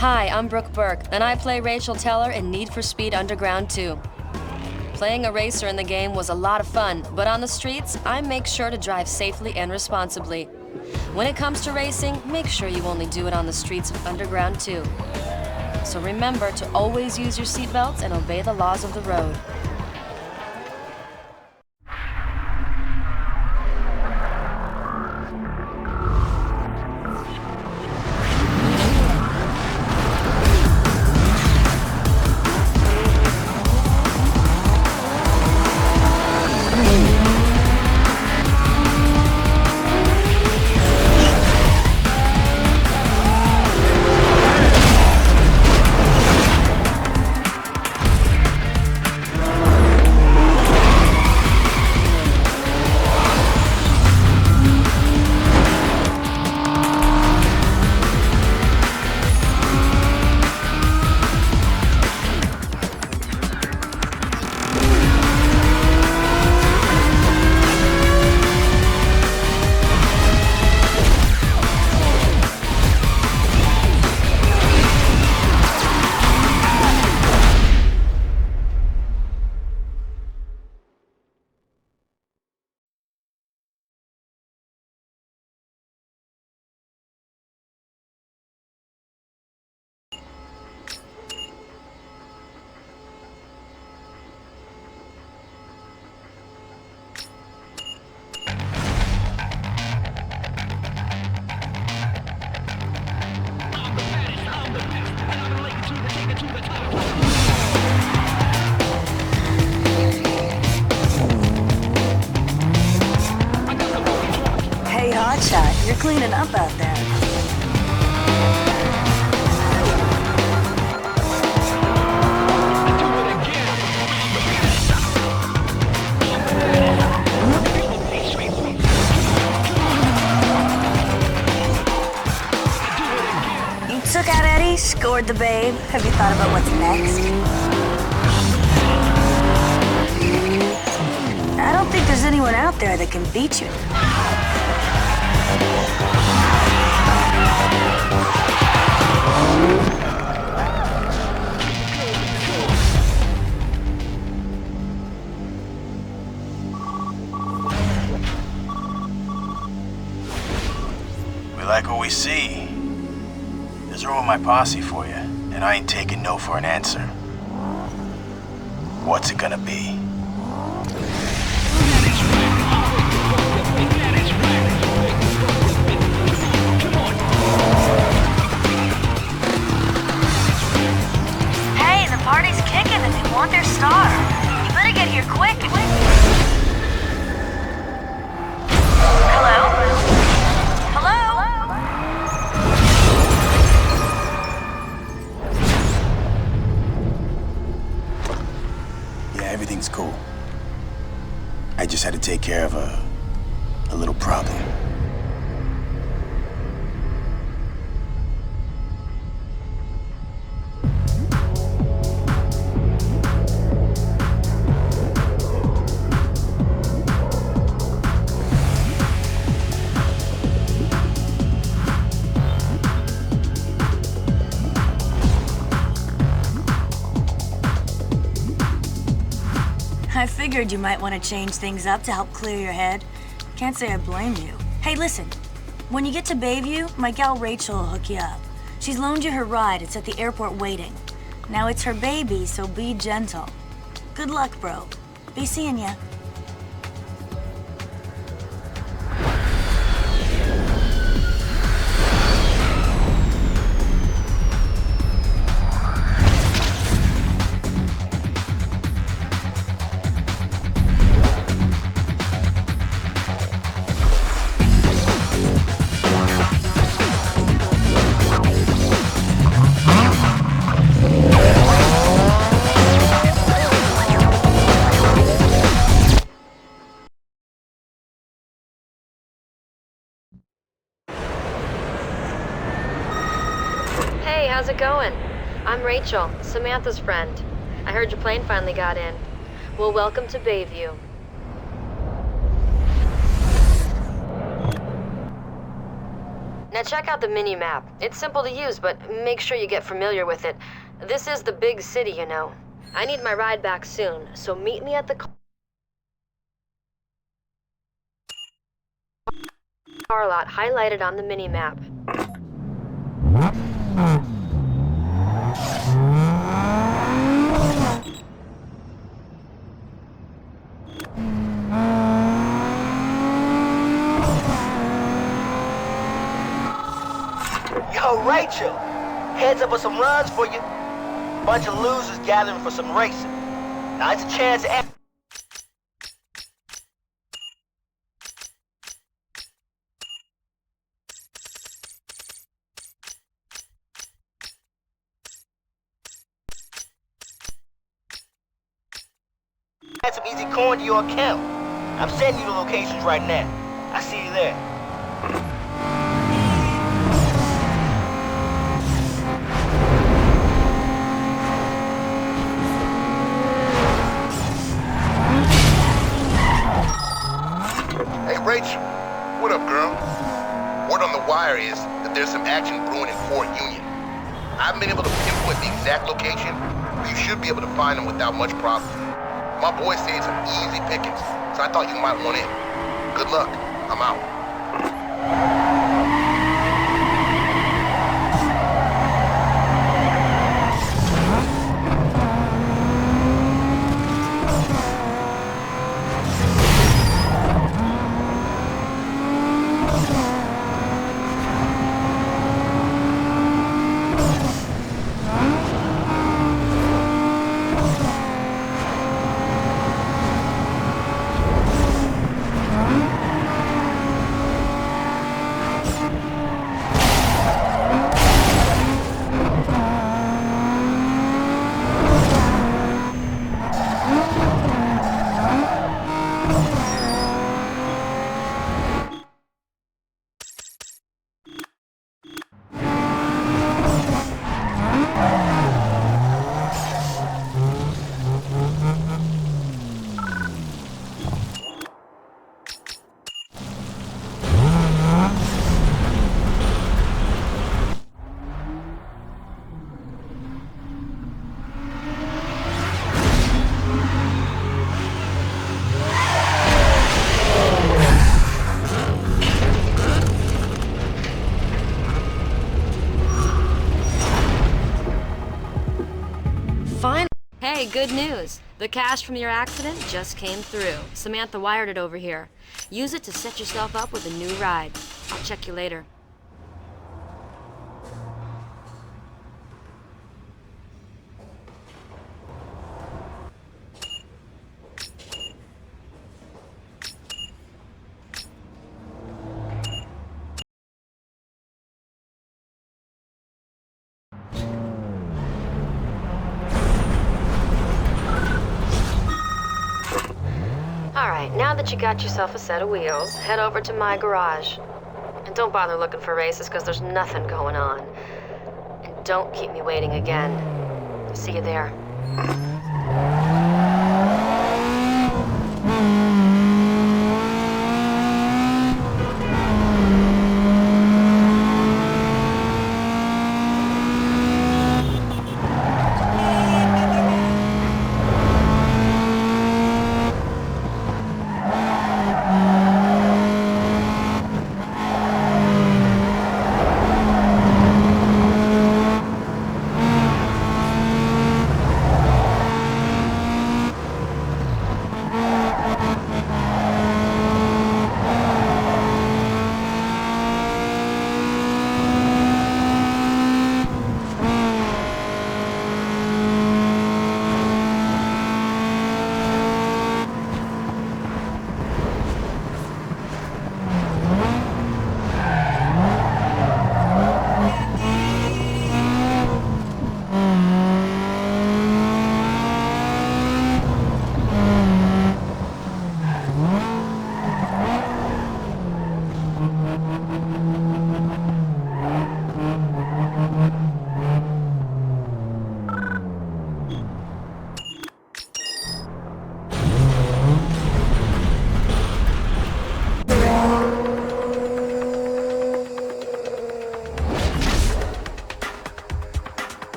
Hi, I'm Brooke Burke, and I play Rachel Teller in Need for Speed Underground 2. Playing a racer in the game was a lot of fun, but on the streets, I make sure to drive safely and responsibly. When it comes to racing, make sure you only do it on the streets of Underground 2. So remember to always use your seatbelts and obey the laws of the road. Hey, Hotshot, you're cleaning up out there. You took out Eddie, scored the babe. Have you thought about what's next? I don't think there's anyone out there that can beat you. We like what we see. There's room in my posse for you, and I ain't taking no for an answer. What's it gonna be? Hey, the party's kicking and they want their star. You better get here quick. Hello? Hello? Yeah, everything's cool. I just had to take care of a little problem. I figured you might want to change things up to help clear your head. Can't say I blame you. Hey, listen. When you get to Bayview, my gal Rachel will hook you up. She's loaned you her ride. It's at the airport waiting. Now it's her baby, so be gentle. Good luck, bro. Be seeing ya. Hey, how's it going? I'm Rachel, Samantha's friend. I heard your plane finally got in. Well, welcome to Bayview. Now check out the mini-map. It's simple to use, but make sure you get familiar with it. This is the big city, you know. I need my ride back soon, so meet me at the car lot highlighted on the mini-map. Yo, Rachel, heads up with some runs for you. Bunch of losers gathering for some racing. Now it's a chance to add some easy coin to your account. I'm sending you the locations right now. I see you there. Hey, Rachel. What up, girl? Word on the wire is that there's some action brewing in Fort Union. I haven't been able to pinpoint the exact location, but you should be able to find them without much problem. My boys say it's some easy pickings, so I thought you might want in. Good luck. I'm out. Fine. Hey, good news. The cash from your accident just came through. Samantha wired it over here. Use it to set yourself up with a new ride. I'll check you later. Alright, now that you got yourself a set of wheels, head over to my garage. And don't bother looking for races, because there's nothing going on. And don't keep me waiting again. See you there.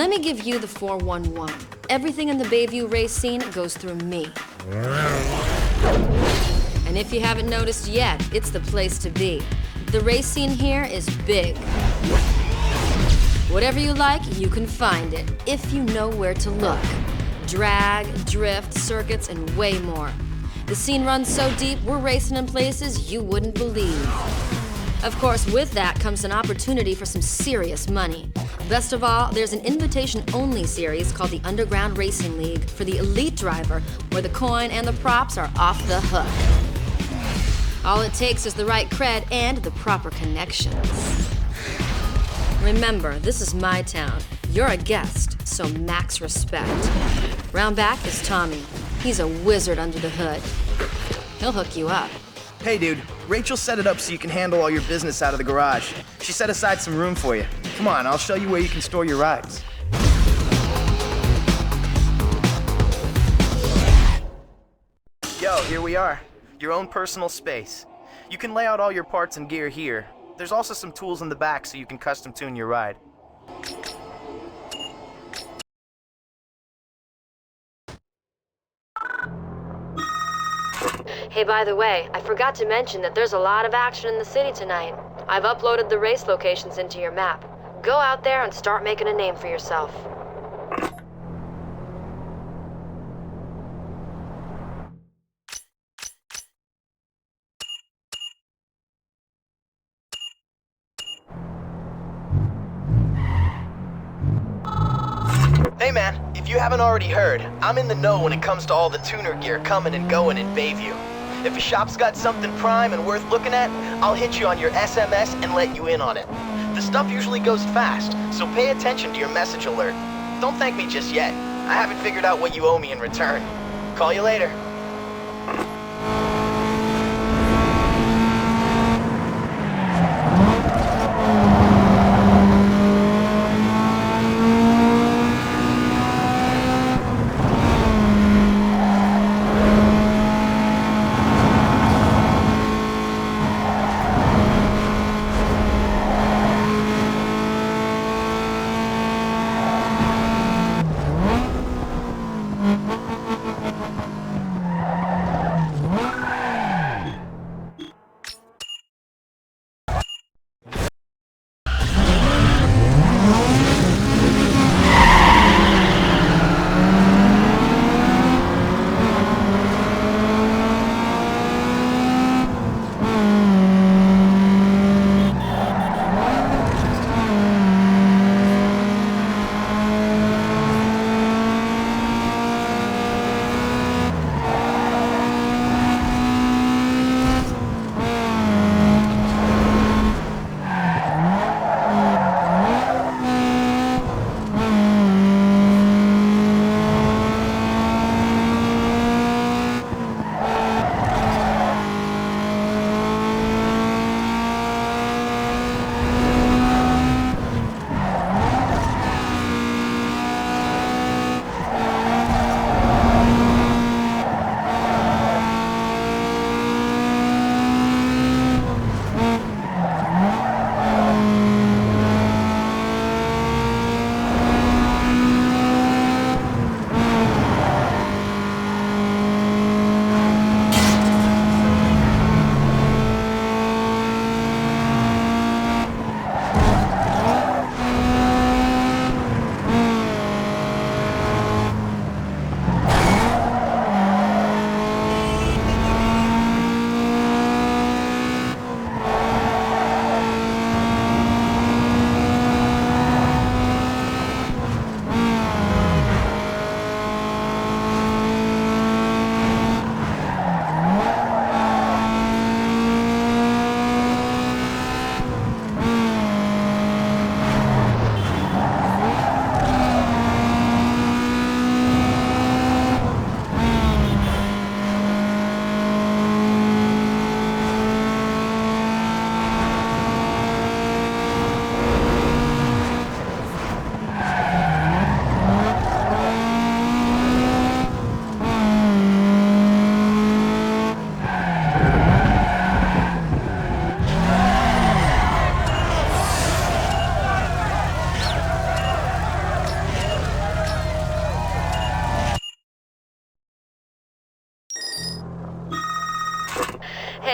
Let me give you the 411. Everything in the Bayview race scene goes through me. And if you haven't noticed yet, it's the place to be. The race scene here is big. Whatever you like, you can find it, if you know where to look. Drag, drift, circuits, and way more. The scene runs so deep, we're racing in places you wouldn't believe. Of course, with that comes an opportunity for some serious money. Best of all, there's an invitation-only series called the Underground Racing League for the elite driver, where the coin and the props are off the hook. All it takes is the right cred and the proper connections. Remember, this is my town. You're a guest, so max respect. Round back is Tommy. He's a wizard under the hood. He'll hook you up. Hey dude, Rachel set it up so you can handle all your business out of the garage. She set aside some room for you. Come on, I'll show you where you can store your rides. Yo, here we are. Your own personal space. You can lay out all your parts and gear here. There's also some tools in the back so you can custom tune your ride. Hey, by the way, I forgot to mention that there's a lot of action in the city tonight. I've uploaded the race locations into your map. Go out there and start making a name for yourself. Hey man, if you haven't already heard, I'm in the know when it comes to all the tuner gear coming and going in Bayview. If a shop's got something prime and worth looking at, I'll hit you on your SMS and let you in on it. The stuff usually goes fast, so pay attention to your message alert. Don't thank me just yet. I haven't figured out what you owe me in return. Call you later.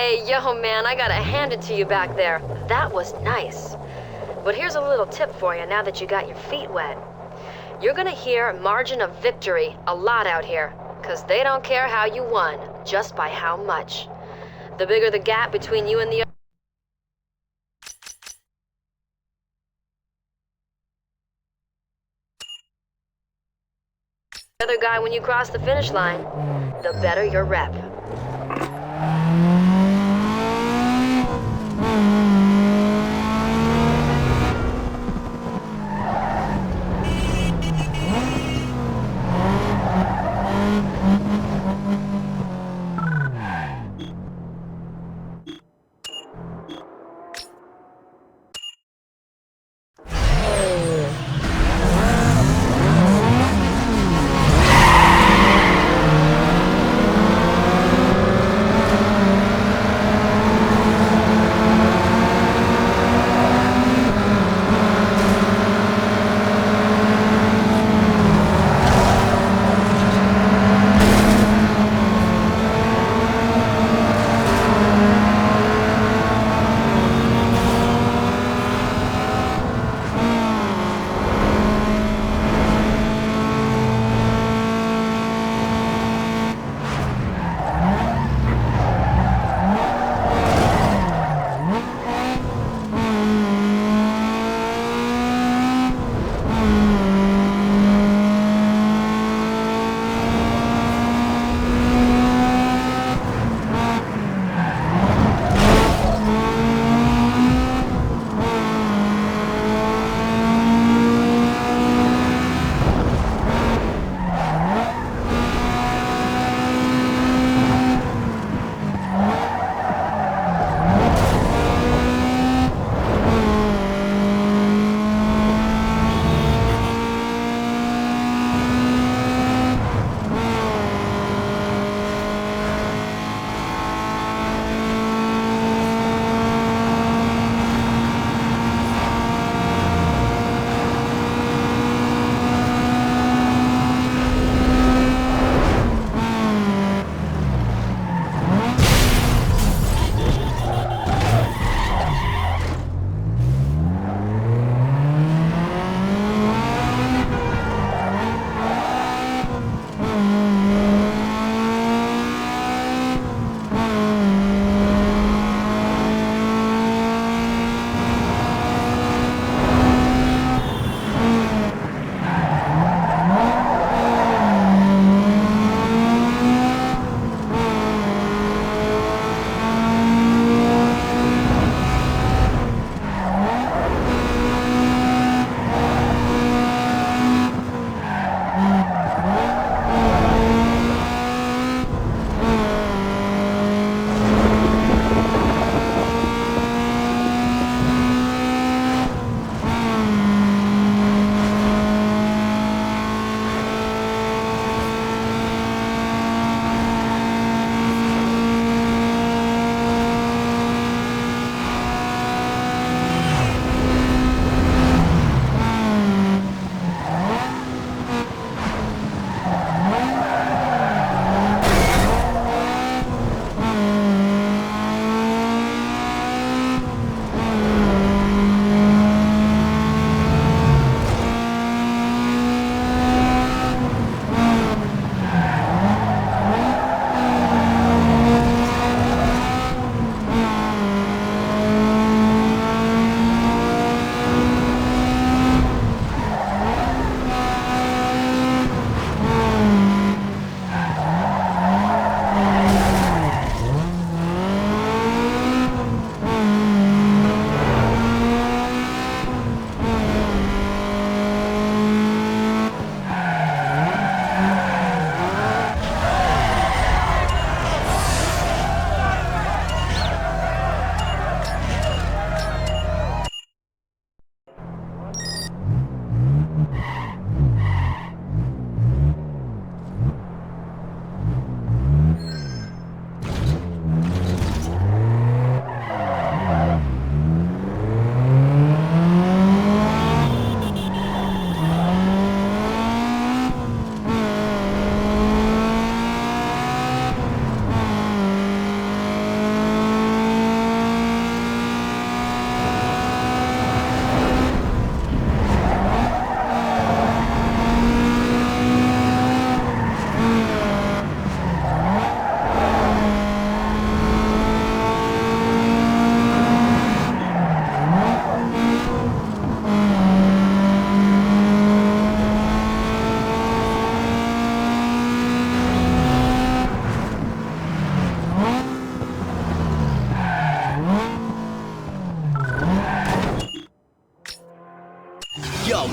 Hey, yo, man, I gotta hand it to you back there. That was nice. But here's a little tip for you now that you got your feet wet. You're gonna hear margin of victory a lot out here, 'cause they don't care how you won, just by how much. The bigger the gap between you and the other guy when you cross the finish line, the better your rep.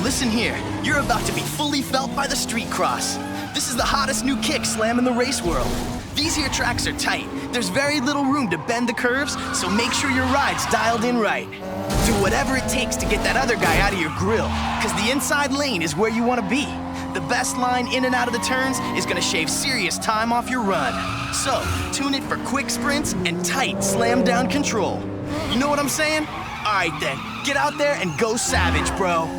listen here. You're about to be fully felt by the street cross. This is the hottest new kick slam in the race world. These here tracks are tight. There's very little room to bend the curves, so make sure your ride's dialed in right. Do whatever it takes to get that other guy out of your grill, because the inside lane is where you want to be. The best line in and out of the turns is gonna shave serious time off your run. So, tune it for quick sprints and tight slam down control. You know what I'm saying? All right then, get out there and go savage, bro.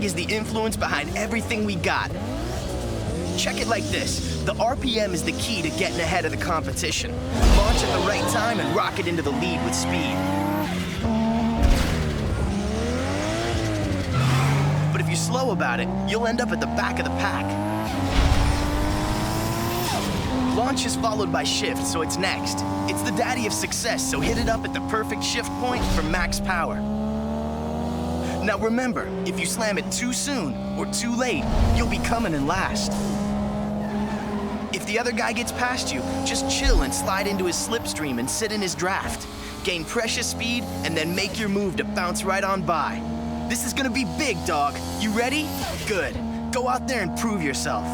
Is the influence behind everything we got. Check it like this. The RPM is the key to getting ahead of the competition. Launch at the right time and rocket into the lead with speed. But if you're slow about it, you'll end up at the back of the pack. Launch is followed by shift, so it's next. It's the daddy of success, so hit it up at the perfect shift point for max power. Now remember, if you slam it too soon or too late, you'll be coming in last. If the other guy gets past you, just chill and slide into his slipstream and sit in his draft. Gain precious speed and then make your move to bounce right on by. This is gonna be big, dog. You ready? Good. Go out there and prove yourself.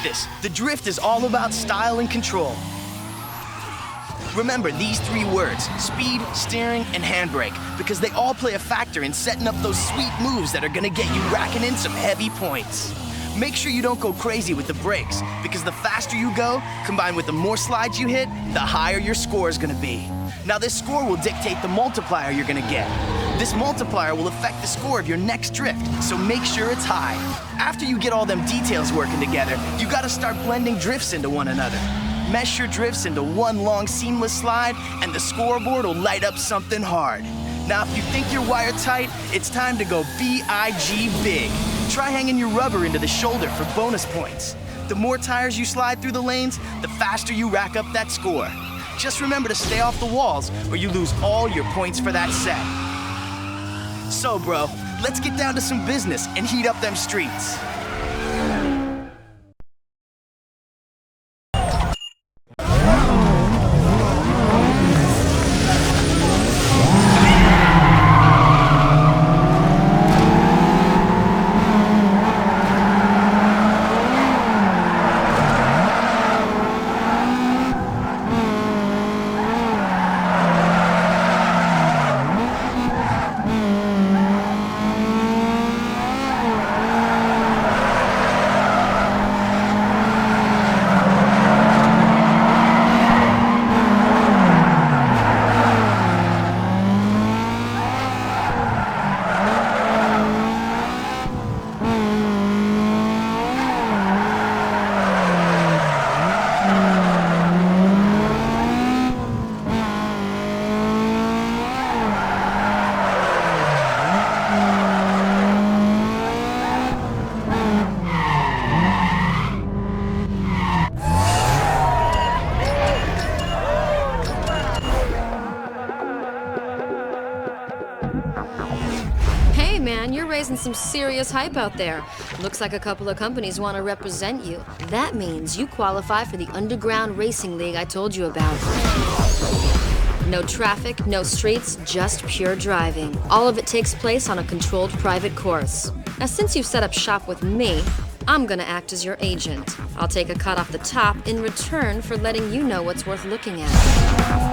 this. The drift is all about style and control. Remember these 3 words: speed, steering, and handbrake, because they all play a factor in setting up those sweet moves that are gonna get you racking in some heavy points. Make sure you don't go crazy with the brakes, because the faster you go, combined with the more slides you hit, the higher your score is gonna be. Now this score will dictate the multiplier you're gonna get. This multiplier will affect the score of your next drift, so make sure it's high. After you get all them details working together, you gotta start blending drifts into one another. Mesh your drifts into one long seamless slide, and the scoreboard will light up something hard. Now if you think you're wired tight, it's time to go B-I-G big. Try hanging your rubber into the shoulder for bonus points. The more tires you slide through the lanes, the faster you rack up that score. Just remember to stay off the walls, or you lose all your points for that set. So bro, let's get down to some business and heat up them streets. Man, you're raising some serious hype out there. Looks like a couple of companies want to represent you. That means you qualify for the Underground Racing League I told you about. No traffic, no streets, just pure driving. All of it takes place on a controlled private course. Now, since you've set up shop with me, I'm gonna act as your agent. I'll take a cut off the top in return for letting you know what's worth looking at.